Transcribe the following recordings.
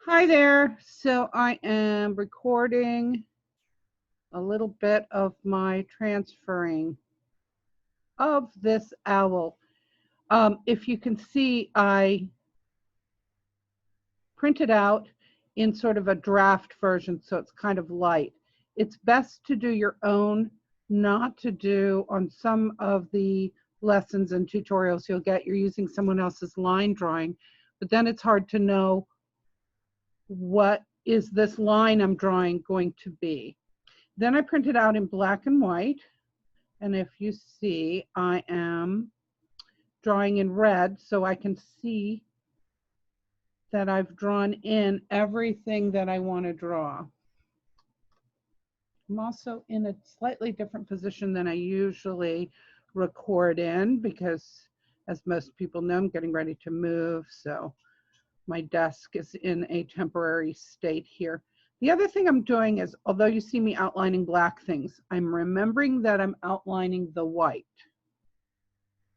Hi there. So I am recording a little bit of my transferring of this owl. If you can see, I printed out in sort of a draft version, so it's kind of light. It's best to do your own, not to do on some of the lessons and tutorials you'll get. You're using someone else's line drawing, but then it's hard to know what is this line I'm drawing going to be. Then I printed out in black and white. And if you see, I am drawing in red so I can see that I've drawn in everything that I want to draw. I'm also in a slightly different position than I usually record in because, as most people know, I'm getting ready to move. So my desk is in a temporary state here. The other thing I'm doing is, although you see me outlining black things, I'm remembering that I'm outlining the white.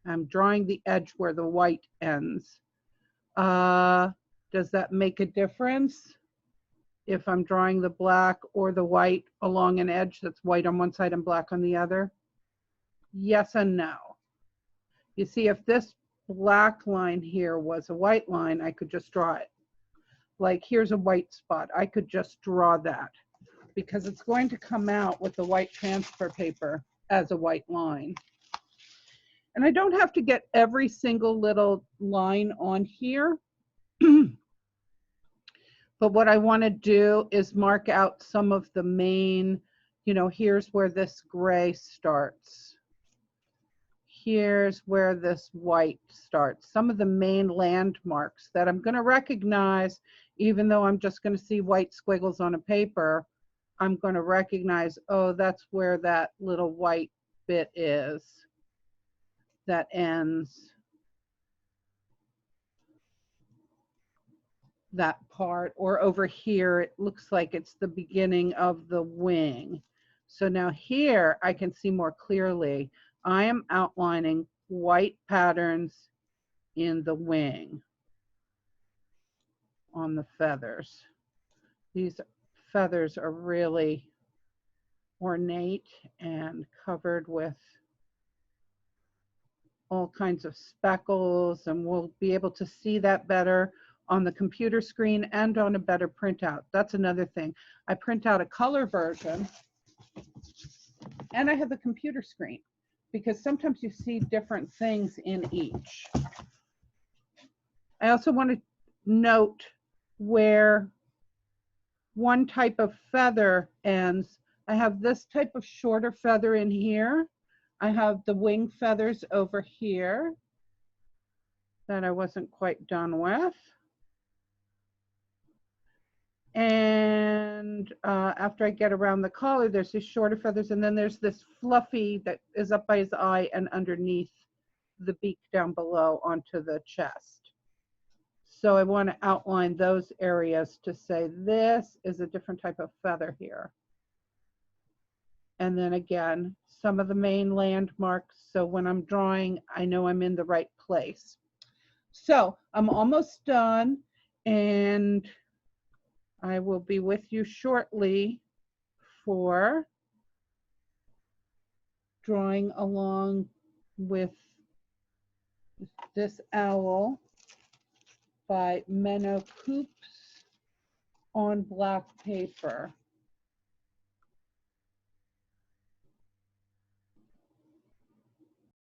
I'm drawing the edge where the white ends. Does that make a difference if I'm drawing the black or the white along an edge that's white on one side and black on the other? Yes and no. You see, if this black line here was a white line, I could just draw it. Like here's a white spot. I could just draw that because it's going to come out with the white transfer paper as a white line. And I don't have to get every single little line on here. But what I want to do is mark out some of the main, here's where this gray starts. Here's where this white starts. Some of the main landmarks that I'm going to recognize, even though I'm just going to see white squiggles on a paper, I'm going to recognize, oh, that's where that little white bit is that ends that part, or over here it looks like it's the beginning of the wing. So now here I can see more clearly. I am outlining white patterns in the wing on the feathers. These feathers are really ornate and covered with all kinds of speckles, and we'll be able to see that better on the computer screen and on a better printout. That's another thing. I print out a color version and I have the computer screen because sometimes you see different things in each. I also want to note where one type of feather ends. I have this type of shorter feather in here. I have the wing feathers over here that I wasn't quite done with. And after I get around the collar, there's these shorter feathers, and then there's this fluffy that is up by his eye and underneath the beak down below onto the chest. So I want to outline those areas to say this is a different type of feather here. And then again, some of the main landmarks, so when I'm drawing, I know I'm in the right place. So I'm almost done, and I will be with you shortly for drawing along with this owl by Menno Coops on black paper.